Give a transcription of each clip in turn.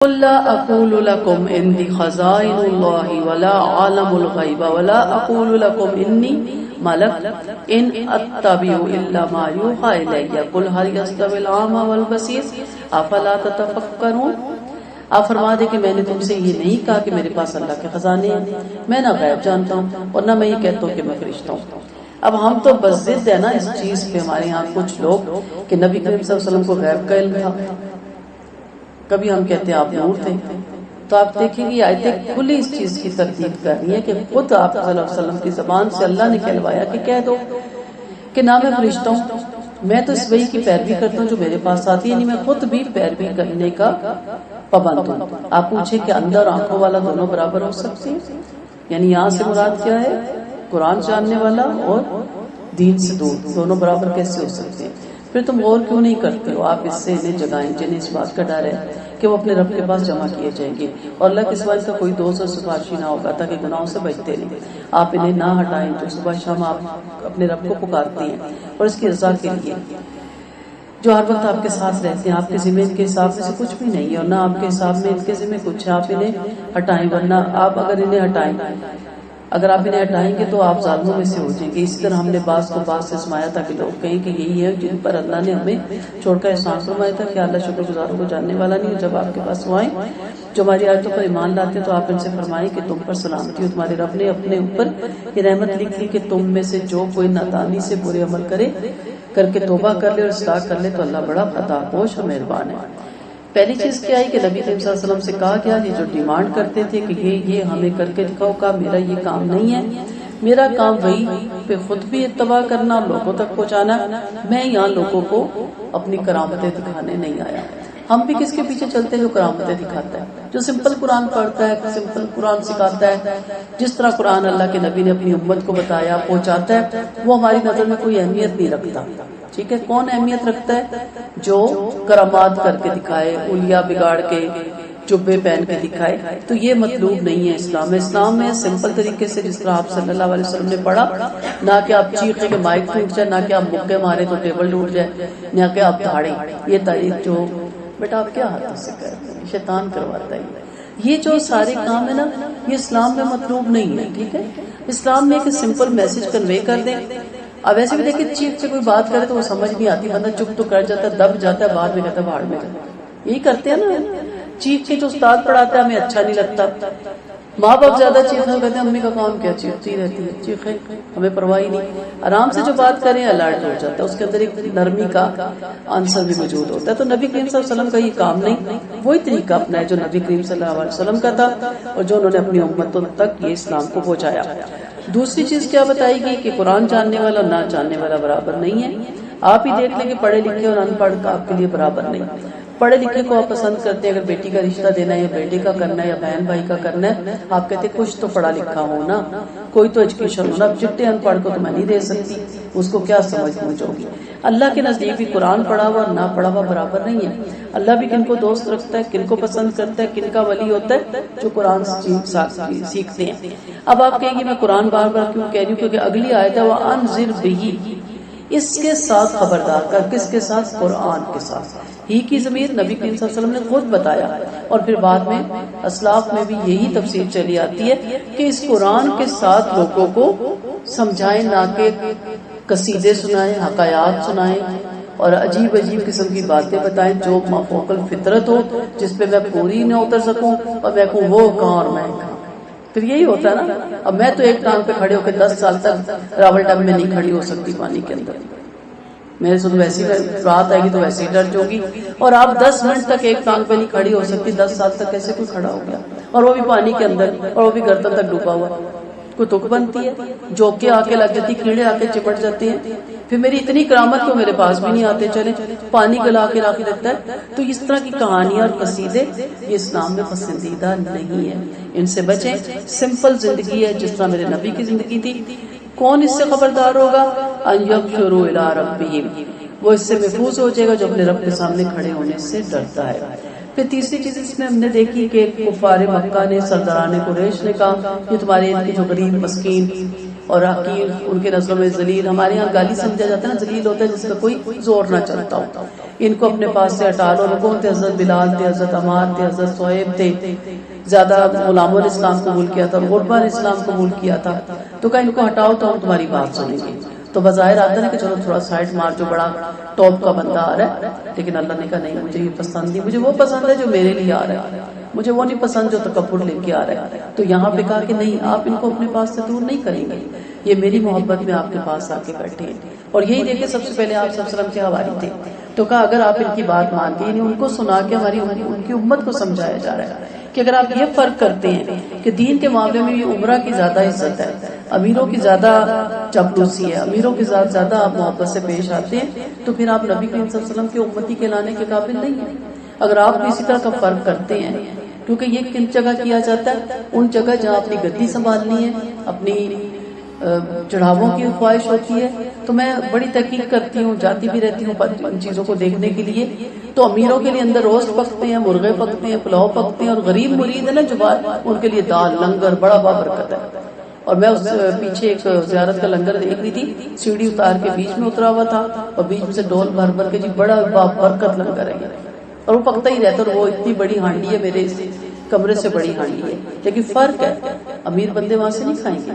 قل لا اقول لكم عندي خزائن الله ولا اعلم الغيب ولا اقول لكم اني ملك ان اتبع الا ما يوحى الي قل هل يستوي الاعمى والبصير افلا تتفكرون۔ آپ فرما دے کہ میں نے تم سے یہ نہیں کہا کہ میرے پاس اللہ کے خزانے ہیں، میں نہ غیب جانتا ہوں اور نہ میں یہ کہتا ہوں کہ میں فرشتہ ہوں۔ اب ہم تو بس ضد ہے نا اس چیز پہ ہمارے یہاں کچھ لوگ کہ نبی کریم صلی اللہ علیہ وسلم کو غیب کا علم تھا، کبھی ہم کہتے ہیں آپ نور تھے۔ تو آپ دیکھیں گے آیتیں کھلی اس چیز کی تردید کر رہی ہیں کہ خود آپ صلی اللہ علیہ وسلم کی زبان سے اللہ نے کہلوایا کہ کہہ دو کہ نہ میں فرشتہ ہوں، میں تو اس وحی کی پیروی کرتا ہوں جو میرے پاس آتی ہے، یعنی میں خود بھی پیروی کرنے کا پابند ہوں۔ آپ پوچھیں کہ اندر آنکھوں والا دونوں برابر ہو سکتے ہیں، یعنی یہاں سے مراد کیا ہے؟ قرآن جاننے والا اور دین سے دور، دونوں برابر کیسے ہو سکتے ہیں؟ پھر تم غور کیوں نہیں کرتے ہو؟ آپ اس سے انہیں جگائیں جنہیں اس بات کا ڈر ہے کہ وہ اپنے رب کے پاس جمع کیے جائیں گے اور اللہ کے سوا کا کوئی دوست اور سفارشی نہ ہوگا تاکہ گناہوں سے بچتے رہیں۔ آپ انہیں نہ ہٹائیں جو صبح شام آپ اپنے رب کو پکارتے ہیں اور اس کی رضا کے لیے، جو ہر وقت آپ کے ساتھ رہتے ہیں۔ آپ کے ذمہ ان کے حساب میں سے کچھ بھی نہیں ہے اور نہ آپ کے حساب میں ان کے ذمہ کچھ ہے۔ آپ انہیں ہٹائیں، ورنہ آپ اگر انہیں ہٹائیں گے تو آپ ظالموں میں سے ہو جائیں گے۔ اسی طرح ہم نے بعض کو بعض سے آزمایا تھا کہ لوگ کہیں کہ یہی ہے جن پر اللہ نے ہمیں چھوڑ کر احسان فرمایا تھا کہ اللہ شکر گزاروں کو جاننے والا نہیں ہے۔ جب آپ کے پاس وہ آئیں جو ہماری آیتوں پر ایمان لاتے تو آپ ان سے فرمائیں کہ تم پر سلامتی ہو، تمہارے رب نے اپنے اوپر یہ رحمت لکھی کہ تم میں سے جو کوئی نادانی سے برے عمل کر کے توبہ کر لے اور اصلاح کر لے تو اللہ بڑا عطا پوش اور مہربان ہے۔ پہلی چیز کیا ہے کہ نبی کریم صلی اللہ علیہ وسلم سے کہا گیا یہ جو ڈیمانڈ کرتے تھے کہ یہ ہمیں کر کے دکھاؤ، کا میرا یہ کام نہیں ہے، میرا کام وہی پہ خود بھی اتباع کرنا اور لوگوں تک پہنچانا، میں یہاں لوگوں کو اپنی کرامتیں دکھانے نہیں آیا۔ ہم بھی کس کے پیچھے چلتے ہیں؟ جو کرامتیں دکھاتا ہے، جو سمپل قرآن پڑھتا ہے، سمپل قرآن سکھاتا ہے، جس طرح قرآن اللہ کے نبی نے اپنی امت کو بتایا پہنچاتا ہے، وہ ہماری نظر میں کوئی اہمیت نہیں رکھتا۔ ٹھیک ہے، کون اہمیت رکھتا ہے؟ جو کرامات کر کے دکھائے، اولیاء بگاڑ کے، جبے پہن کے دکھائے۔ تو یہ مطلوب نہیں ہے اسلام میں۔ اسلام میں سمپل طریقے سے جس طرح آپ صلی اللہ علیہ وسلم نے پڑھا، نہ کہ آپ چیخے کہ مائک ٹوٹ جائے، نہ کہ آپ مکے مارے تو ٹیبل ٹوٹ جائے، نہ کہ آپ دھاڑے۔ یہ تاریخ جو بیٹا آپ کیا ہاتھوں سے کرتے ہیں، شیطان کرواتا ہے۔ یہ جو سارے کام ہے نا، یہ اسلام میں مطلوب نہیں ہے۔ ٹھیک ہے، اسلام میں ایک سمپل میسج کنوے کر دیں۔ اب ایسے بھی دیکھیں چیخ سے کوئی بات کرے تو وہ سمجھ نہیں آتی، بندہ چپ تو کر جاتا ہے، دب جاتا ہے، بعد میں کہتا ہے بھاڑ میں جاتا۔ یہی کرتے ہیں نا، چیخ کے جو استاد پڑھاتا ہے ہمیں اچھا نہیں لگتا، ماں باپ زیادہ چیخنا کہتے ہیں امی کا کام کیا چیختی رہتی ہے، چیخیں ہمیں پرواہ نہیں۔ آرام سے جو بات کریں الرٹ ہو جاتا ہے، اس کے اندر ایک نرمی کا آنسر بھی موجود ہوتا ہے۔ تو نبی کریم صلی اللہ علیہ وسلم کا یہ کام نہیں، وہی طریقہ اپنا ہے جو نبی کریم صلی اللہ علیہ وسلم کا تھا اور جو انہوں نے اپنی امتوں تک یہ اسلام کو پہنچایا۔ دوسری چیز کیا بتائی گئی کہ قرآن جاننے والا اور نہ جاننے والا برابر نہیں ہے۔ آپ ہی دیکھ لیں کہ پڑھے لکھے اور ان پڑھ کا آپ کے لیے برابر نہیں۔ پڑھے لکھے کو آپ پسند کرتے ہیں، اگر بیٹی کا رشتہ دینا ہے یا بیٹے کا کرنا ہے یا بہن بھائی کا کرنا ہے، آپ کہتے ہیں کچھ تو پڑھا لکھا ہو نا، کوئی تو ایجوکیشن ہونا۔ اب چٹے ان پڑھ کو تو میں نہیں دے سکتی، اس کو کیا سمجھ ہوگی۔ اللہ کے نزدیک بھی قرآن پڑھا ہوا اور نہ پڑھا ہوا برابر نہیں ہے۔ اللہ بھی کن کو دوست رکھتا ہے، کن کو پسند کرتا ہے، کن کا ولی ہوتا ہے، جو قرآن سیکھتے ہیں۔ اب آپ کہیں گے میں قرآن بار بار کیوں کہہ رہی ہوں؟ کیونکہ اگلی آیت ہے وَأَنذِرْ بِهِ، اس کے ساتھ خبردار کر۔ کس کے ساتھ؟ قرآن کے ساتھ۔ ہی کی ضمیر نبی کریم صلی اللہ علیہ وسلم نے خود بتایا، اور پھر بعد میں اسلاف میں بھی یہی تفسیر چلی آتی ہے کہ اس قرآن کے ساتھ لوگوں کو سمجھائیں، نہ کہ قصیدے سنائیں، حکایات سنائیں اور عجیب عجیب قسم کی باتیں بتائیں جو مافوق الفطرت ہو، جس پہ میں پوری نہ اتر سکوں اور میں کہوں وہ کہاں اور میں کہاں۔ پھر یہی ہوتا ہے نا، اب میں تو ایک ٹانگ پہ کھڑے ہو کے 10 سال تک راول ڈیم میں نہیں کھڑی ہو سکتی پانی کے اندر، میرے سے ویسی رات آئے گی تو ویسی ڈر جوگی، اور آپ 10 منٹ تک ایک ٹانگ پہ نہیں کھڑی ہو سکتی، 10 سال تک کیسے کوئی کھڑا ہو گیا، اور وہ بھی پانی کے اندر، اور وہ بھی گردن تک ڈوبا ہوا۔ کوئی تک بنتی ہے، جوکے آ کے لگ جاتی، کیڑے آ کے چپٹ جاتے ہیں۔ پھر میری اتنی کرامت کو میرے پاس بھی نہیں آتے، چلے پانی گلا کے رکھ دیتا ہے۔ تو اس طرح کی کہانیاں اور قصیدے یہ اسلام میں پسندیدہ نہیں ہے، ان سے بچیں۔ سمپل زندگی ہے جس طرح میرے نبی کی زندگی تھی۔ کون اس سے خبردار ہوگا؟ ان یبشروا الی ربہم، وہ اس سے محفوظ ہو جائے گا جو اپنے رب کے سامنے کھڑے ہونے سے ڈرتا ہے۔ پھر تیسری چیز اس میں ہم نے دیکھی کہ کفار مکہ نے، سرداران قریش نے کہا یہ تمہارے ان کے جو غریب مسکین اور حقیر ان کے نظروں میں ذلیل. ہمارے یہاں گالی سمجھا جاتا ہے نا, ذلیل ہوتا ہے جس کا کوئی زور نہ چلتا ہو. ان کو اپنے پاس سے ہٹا لو. کون تھے؟ حضرت بلال تھے, حضرت عمار تھے, حضرت صہیب تھے. زیادہ غلاموں نے اسلام قبول کیا تھا, غربا نے اسلام قبول کیا تھا. تو کہا ان کو ہٹاؤ تو ہم تمہاری بات سنیں گے. تو بظاہر آتا ہے کہ چلو تھوڑا سائڈ مار, جو بڑا ٹاپ کا بندہ آ رہا ہے. لیکن اللہ نے کہا نہیں, مجھے یہ پسند نہیں, مجھے وہ پسند ہے جو میرے لیے آ رہا ہے, مجھے وہ نہیں پسند جو تکبر لے کے آ رہا ہے. تو یہاں پہ کہا کہ نہیں, آپ ان کو اپنے پاس سے دور نہیں کریں گے, یہ میری محبت میں آپ کے پاس آ کے بیٹھے ہیں. اور یہی دیکھیں سب سے پہلے آپ صلی اللہ علیہ وسلم کے حواری تھے. تو کہا اگر آپ ان کی بات مانتے ہیں, ان کو سنا کے ہماری ان کی امت کو سمجھایا جا رہا ہے کہ اگر آپ یہ فرق کرتے ہیں کہ دین کے معاملے میں یہ عمرہ کی زیادہ عزت ہے, امیروں کی زیادہ چاپلوسی ہے, امیروں کے ساتھ زیادہ آپ محبت سے پیش آتے ہیں, تو پھر آپ نبی کریم صلی اللہ علیہ وسلم کی امتی کہلانے کے قابل نہیں ہیں. اگر آپ بھی اسی طرح کا فرق کرتے ہیں, کیونکہ یہ کن جگہ کیا جاتا ہے؟ ان جگہ جہاں اپنی گدی سنبھالنی ہے, اپنی چڑھاووں کی خواہش ہوتی ہے. تو میں بڑی تحقیق کرتی ہوں, جاتی بھی رہتی ہوں ان چیزوں کو دیکھنے کے لیے. تو امیروں کے لیے اندر روسٹ پکتے ہیں, مرغے پکتے ہیں, پلاؤ پکتے ہیں, اور غریب مرید ہے نا جو بات, ان کے لیے دال لنگر بڑا بابرکت ہے. اور میں اس پیچھے ایک زیارت کا لنگر دیکھ رہی تھی, سیڑھی اتار کے بیچ میں اترا ہوا تھا, اور بیچ میں سے ڈول بھر بھر کے جی بڑا بابرکت لنگر ہے, اور وہ پکتا ہی رہتا. اور وہ اتنی بڑی ہانڈی ہے, میرے کمرے سے بڑی ہانڈی ہے. لیکن فرق ہے, امیر بندے وہاں سے نہیں کھائیں گے.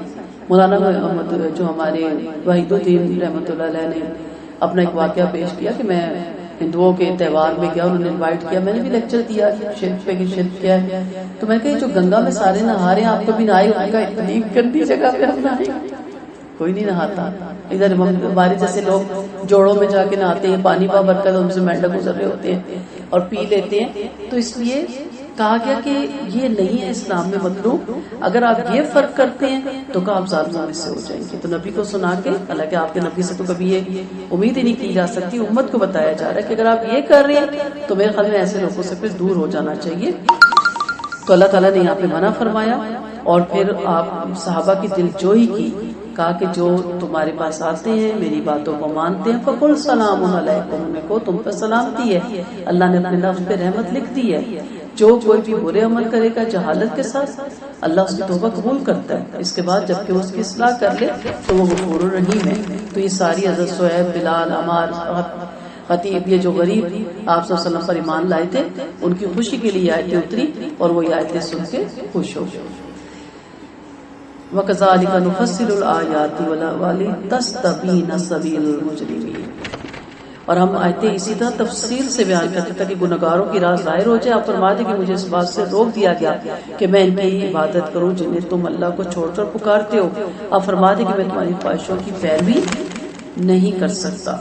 مولانا محمد جو ہمارے وحید الدین رحمۃ اللہ علیہ نے اپنا ایک واقعہ پیش کیا کہ میں ہندوؤں کے تہوار میں گیا, انہوں نے انوائٹ کیا, میں نے بھی لیکچر دیا, شرک کیا ہے. تو میں نے کہا جو گنگا میں سارے نہا رہے ہیں, آپ کبھی نہائے؟ انہوں نے کہا اتنی گندی جگہ پہ ہم نہائے, کوئی نہیں نہاتا. ادھر ہمارے جیسے لوگ جوڑوں میں جا کے نہاتے ہیں, پانی پا بھر کر ان سے مینڈک گزر رہے ہوتے ہیں اور پی لیتے ہیں. تو اس لیے کہا گیا کہ یہ نہیں ہے اسلام میں مطلوب. اگر آپ یہ فرق کرتے ہیں تو کہا آپ ظالموں میں سے ہو جائیں گے. تو نبی کو سنا کے, حالانکہ آپ کے نبی سے تو کبھی یہ امید ہی نہیں کی جا سکتی, امت کو بتایا جا رہا ہے کہ اگر آپ یہ کر رہے ہیں تو میرے خیال میں ایسے لوگوں سے پھر دور ہو جانا چاہیے. تو اللہ تعالیٰ نے یہاں پہ منع فرمایا. اور پھر آپ صحابہ کی دل جوئی کی, کہا کہ جو تمہارے پاس آتے ہیں, میری باتوں کو مانتے ہیں, فقل سلام علیکم, کو تم پر سلامتی ہے. اللہ نے اپنے لفظ پہ رحمت لکھ دی ہے. جو کوئی بھی برے عمل کرے گا جہالت کے ساتھ, اللہ اس کی توبہ قبول کرتا ہے. اس کے بعد جب کہ اس کی اصلاح کر لے تو وہ غفور الرحیم ہے. تو یہ ساری حضرت صہیب, بلال, عمار, خطیب, یہ جو غریب آپ صلی اللہ علیہ وسلم پر ایمان لائے تھے, ان کی خوشی کے لیے آیتیں اتری, اور وہ آیتیں سن کے خوش ہو. وَكَذَلِكَ نُفَصِّلُ الْآيَاتِ وَلِتَسْتَبِينَ سَبِيلُ الْمُجْرِمِينَ. اور ہم آیتیں اسی طرح تفصیل سے بیان کرتے تاکہ گنہگاروں کی راہ ظاہر ہو جائے. آپ فرماتے کہ مجھے اس بات سے روک دیا گیا کہ میں ان کی عبادت کروں جنہیں تم اللہ کو چھوڑ کر پکارتے ہو. آپ فرماتے کہ میں تمہاری خواہشوں کی پیروی نہیں کر سکتا,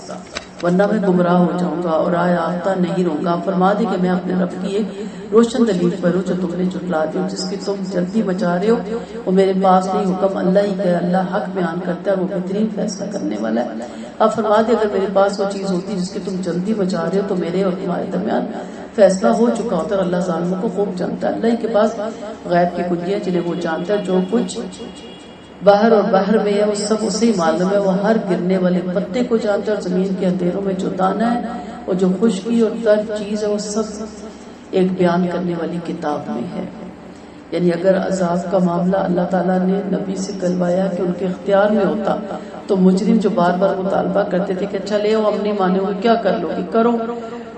ورنہ میں گمراہ ہو جاؤں گا اور آیا آتا نہیں رہوں گا. آپ فرما دیں کہ میں اپنے رب کی ایک روشن دلیل پر ہوں جو تم نے جھٹلا دی, جس کی تم جلدی مچا رہے ہو. وہ میرے پاس نہیں, حکم اللہ ہی کا, اللہ حق بیان کرتا ہے, وہ بہترین فیصلہ کرنے والا ہے. آپ فرما دیں اگر میرے پاس وہ چیز ہوتی جس کی تم جلدی مچا رہے ہو تو میرے اور تمہارے درمیان فیصلہ ہو چکا ہوتا. اور اللہ ظالموں کو خوب جانتا ہے. اللہ ہی کے پاس غیب کی کنجیاں جنہیں وہ جانتا ہے. جو کچھ باہر اور باہر میں ہے وہ سب اسے معلوم ہے. وہ ہر گرنے والے پتے کو جانتا ہے, اور زمین کے اندھیروں میں جو دانا ہے اور جو خشکی اور تر چیز ہے وہ سب ایک بیان کرنے والی کتاب میں ہے. یعنی اگر عذاب کا معاملہ اللہ تعالیٰ نے نبی سے کلوایا کہ ان کے اختیار میں ہوتا تو مجرم جو بار بار مطالبہ کرتے تھے کہ اچھا لے ہم نہیں مانے ہوئے, کیا کر لو گی, کرو,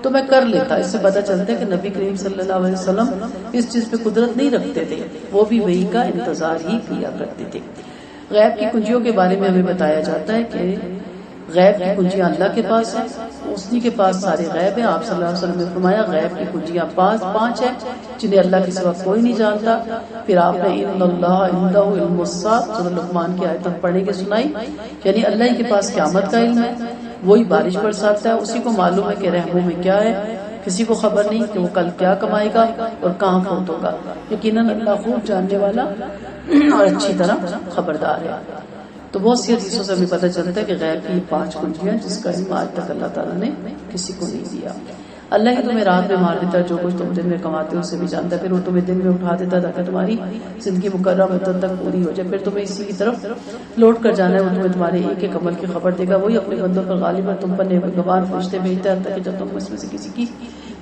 تو میں کر لیتا. اس سے پتہ چلتا ہے کہ نبی کریم صلی اللہ علیہ وسلم اس چیز پہ قدرت نہیں رکھتے تھے, وہ بھی وحی کا انتظار ہی کیا کرتے تھے. غیب کی کنجیوں کے بارے میں ہمیں بتایا جاتا ہے کہ غیب کی کنجیاں اللہ کے پاس ہیں, اسی کے پاس سارے غیب ہیں. آپ صلی اللہ علیہ وسلم نے فرمایا غیب کی کنجیاں پانچ ہیں جنہیں اللہ کے سوا کوئی نہیں جانتا. پھر آپ نے ان اللہ عنده علم الساعۃ سورۃ لقمان کی آیت پڑھنے کے سنائی, یعنی اللہ ہی کے پاس قیامت کا علم ہے, وہی بارش برساتا ہے, اسی کو معلوم ہے کہ رحموں میں کیا ہے. کسی کو خبر نہیں کہ وہ کل کیا کمائے گا اور کہاں فوت ہوگا. یقیناً اللہ خوب جاننے والا اور اچھی طرح خبردار ہے. تو بہت سی حدیثوں سے ہمیں پتہ چلتا ہے کہ غیب کی 5 کنجیاں جس کا علم آج تک اللہ تعالیٰ نے کسی کو نہیں دیا. اللہ ہی تمہیں رات میں مار دیتا, جو کچھ تم دن میں کماتے ہو اسے بھی جانتا ہے. پھر وہ تمہیں دن میں اٹھا دیتا تاکہ تمہاری زندگی مقررہ مدت تک پوری ہو جائے. پھر تمہیں اسی کی طرف لوٹ کر جانا ہے. وہ تمہیں تمہارے ایک ایک عمل کی خبر دے گا. وہی اپنے بندوں پر غالب ہے, تم پر نیکوکار فرشتے بھیجتا ہے تاکہ جب تم اس میں سے کسی کی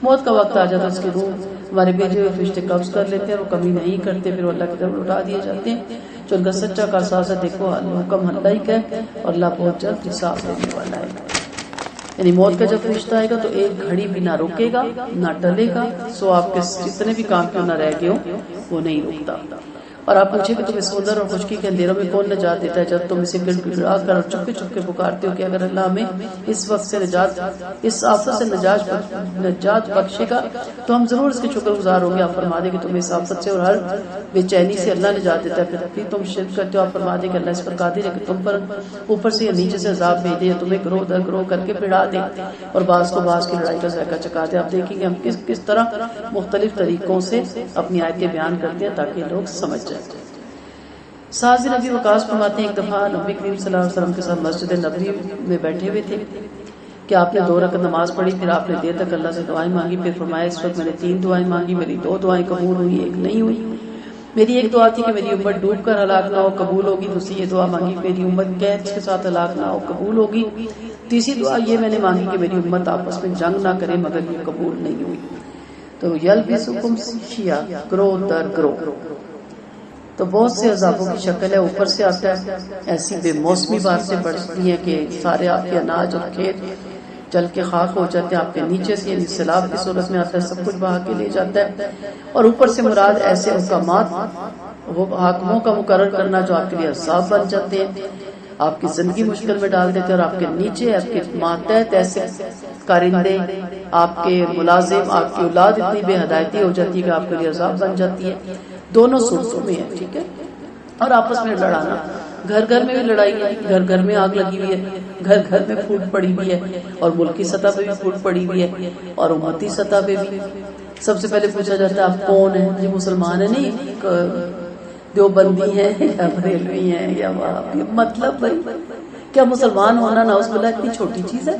موت کا وقت آ جاتا اس کی روح ہمارے بھیجے ہوئے فرشتے قبض کر لیتے ہیں اور کمی نہیں کرتے، پھر اللہ کی طرف اٹھا دیے جاتے ہیں۔ جو ان کا سچا کارساز ہے، دیکھو حکم اللہ ہی کا ہے اور اللہ بہت جلد حساب لینے والا ہے۔ یعنی موت کا جب فرشتہ آئے گا تو ایک گھڑی بھی نہ رکے گا نہ ٹلے گا، سو آپ کے جتنے بھی کام کیوں نہ رہ گئے ہوں وہ نہیں رکتا۔ اور آپ پوچھیں کہ تمہیں سمندر اور خشکی کے اندھیروں میں کون نجات دیتا ہے، جب تم اسے گڑ گڑا کر اور چپکے چپکے پکارتے ہو کہ اگر اللہ ہمیں اس وقت سے اس آفت سے نجات بخشے گا تو ہم ضرور اس کے شکر گزار ہوں گے۔ آپ فرما دیں کہ تمہیں اس آفت سے اور ہر بے چینی سے اللہ نجات دیتا ہے، پھر بھی تم شرک کرتے ہو۔ آپ فرما دیں کہ اللہ اس پر قادر ہے کہ تم پر اوپر سے یا نیچے سے عذاب بھیجے یا تمہیں گروہ در گروہ کر کے پھڑا دے اور بعض کو بعض کی لڑائی کا ذائقہ چکھا دے۔ آپ دیکھیں گے ہم کس طرح مختلف طریقوں سے اپنی آیتیں بیان کرتے ہیں تاکہ لوگ سمجھ جائیں۔ سعد بن ابی وقاص فرماتے ہیں ایک دفعہ نبی کریم صلی اللہ علیہ وسلم کے ساتھ مسجد نبوی میں بیٹھے ہوئے تھے کہ آپ نے 2 رکعت نماز پڑھی، پھر آپ نے دیر تک اللہ سے دعائیں مانگی، پھر فرمایا اس وقت میں نے 3 دعائیں مانگی، میری 2 دعائیں قبول ہوئی، ایک نہیں ہوئی۔ میری ایک دعا تھی کہ میری امت ڈوب کر ہلاک نہ ہو، قبول ہوگی۔ دوسری یہ دعا مانگی میری امت قید کے ساتھ ہلاک نہ ہو، قبول ہوگی۔ تیسری دعا یہ میں نے مانگی کہ میری امت آپس میں جنگ نہ کرے، مگر یہ قبول نہیں ہوئی۔ تو یلبسکم شیعا، گروہ در گروہ، تو بہت سے عذابوں کی شکل ہے۔ اوپر سے آتا ہے، ایسی بے موسمی بارشیں برستی ہیں کہ سارے آپ کے اناج اور کھیت جل کے خاک ہو جاتے ہیں۔ آپ کے نیچے سے یعنی سیلاب کی صورت میں آتا ہے، سب کچھ بہا کے لے جاتا ہے۔ اور اوپر سے مراد ایسے حکامات وہ حاکموں کا مقرر کرنا جو آپ کے لیے عذاب بن جاتے ہیں، آپ کی زندگی مشکل میں ڈال دیتے ہیں، اور آپ کے نیچے آپ کے ماتحت ایسے کارندے، آپ کے ملازم، آپ کی اولاد اتنی بے ہدایتی ہو جاتی ہے کہ آپ کے لیے عذاب بن جاتی ہے۔ دونوں صورتوں میں ہے، ٹھیک ہے۔ اور آپس میں لڑانا، گھر گھر میں بھی لڑائی ہے، گھر گھر میں آگ لگی ہوئی ہے، گھر گھر میں پھوٹ پڑی ہوئی ہے، اور ملکی سطح پہ بھی پھوٹ پڑی ہوئی ہے، اور امتی سطح پہ بھی۔ سب سے پہلے پوچھا جاتا ہے آپ کون ہیں؟ یہ مسلمان ہیں، نہیں دیوبندی ہیں یا بریلوی ہیں یا وہابی۔ مطلب بھائی کیا مسلمان ہونا نعوذ باللہ اتنی چھوٹی چیز ہے،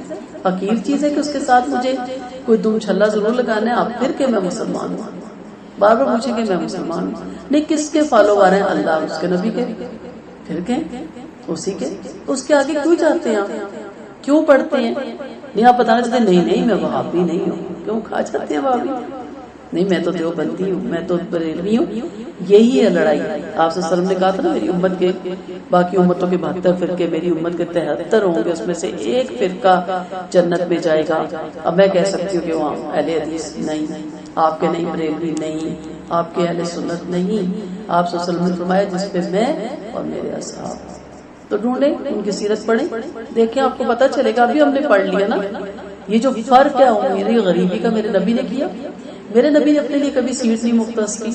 حقیر چیز ہے کہ اس کے ساتھ مجھے کوئی دم چھلا ضرور لگانا ہے؟ آپ پھر کہ میں مسلمان ہوں، بار بار پوچھیں کہ میں مسلمان ہوں۔ نہیں، کس کے فالوور ہیں؟ اللہ، اس کے نبی کے، پھر کہ اسی کے، اس کے آگے کیوں جاتے ہیں آپ؟ کیوں پڑھتے ہیں؟ نہیں آپ بتانا چاہتے نہیں میں وہابی نہیں ہوں، کیوں کھا جاتے ہیں وہابی؟ نہیں میں تو دیوبندی ہوں، میں تو بریلوی ہوں۔ یہی ہے لڑائی۔ آپ صلی اللہ علیہ وسلم نے کہا تھا نا میری امت کے باقی امتوں کے 72 فرقے، میری امت کے 73 ہوں گے، اس میں سے ایک فرقہ جنت میں جائے گا۔ اب میں کہہ سکتی ہوں کہ وہاں اہل حدیث نہیں، آپ کے نہیں، بریلوی نہیں، آپ کے اہل سنت نہیں۔ آپ صلی اللہ علیہ وسلم نے فرمایا جس پہ میں اور میرے اصحاب۔ تو ڈھونڈیں، ان کی سیرت پڑھیں، دیکھیں، آپ کو پتہ چلے گا۔ ابھی ہم نے پڑھ لیا نا یہ جو فرق ہے میری غریبی کا میرے نبی نے کیا۔ میرے نبی نے اپنے لیے کبھی سیٹ نہیں مختص کی۔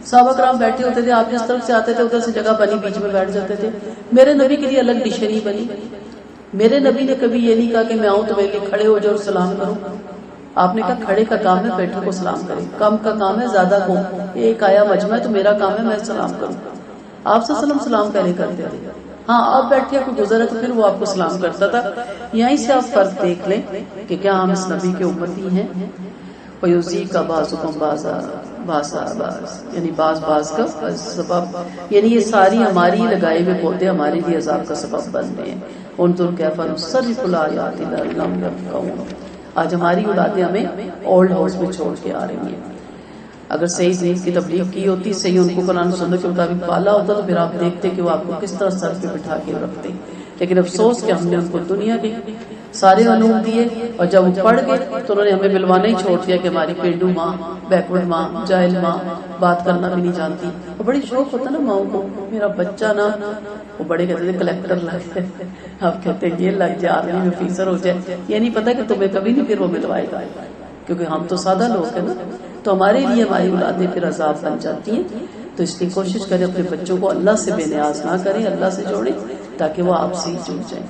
صحابہ کرام بیٹھے ہوتے تھے، آپ جس طرف سے آتے تھے ادھر سے جگہ بنی، بیچ میں بیٹھ جاتے تھے۔ میرے نبی کے لیے الگ ڈش نہیں بنی۔ میرے نبی نے کبھی یہ نہیں کہا کہ میں آؤں تو میرے لیے کھڑے ہو جاؤ اور سلام کرو۔ آپ نے کہا کھڑے کا کام ہے بیٹھے کو سلام کریں، کم کا کام ہے زیادہ کو، ایک آیا مجمع ہے تو میرا کام ہے میں سلام کروں۔ آپ صلی اللہ علیہ وسلم سلام پہلے کرتے تھے، ہاں آپ بیٹھے کوئی گزرا تو پھر وہ آپ کو سلام کرتا تھا۔ یہیں سے آپ فرق دیکھ لیں کہ کیا ہم اس نبی کے امتی ہیں۔ ویوزی کا بعضکم بعضا یعنی بعض کا سبب، یعنی یہ ساری ہماری لگائے ہوئے پودے ہمارے لیے عذاب کا سبب بن رہے ہیں۔ انظر کیف نصرف الآیات لعلہم یفقہون۔ آج ہماری اولادیں ہمیں اولڈ ہاؤس میں چھوڑ کے آ رہی ہیں۔ اگر صحیح دین کی تبلیغ کی ہوتی، صحیح ان کو قرآن و سنت کے مطابق پالا ہوتا تو پھر آپ دیکھتے کہ وہ آپ کو کس طرح سر پہ بٹھا کے رکھتے۔ لیکن افسوس کہ ہم نے ان کو دنیا کے سارے علوم دیے، اور جب وہ پڑھ گئے تو انہوں نے ہمیں ملوانا ہی چھوڑ دیا کہ ہماری پینڈو ماں، بیکورڈ ماں، جاہل ماں، بات کرنا بھی نہیں جانتی۔ اور بڑی شوق ہوتا نا ماؤں کو، میرا بچہ نا، وہ بڑے کہتے تھے کلیکٹر لگ جائے، آپ کہتے ہیں یہ لگ جائے، آرمی میں آفیسر ہو جائے۔ یہ نہیں پتا کہ تمہیں کبھی نہیں پھر وہ ملوائے گا، کیونکہ ہم تو سادہ لوگ ہیں نا۔ تو ہمارے لیے ہماری اولادیں پھر عذاب بن جاتی ہیں۔ تو اس لیے کوشش کریں اپنے بچوں کو اللہ سے بے نیاز نہ کریں، اللہ سے جوڑیں تاکہ وہ آپ سے جڑ جائیں۔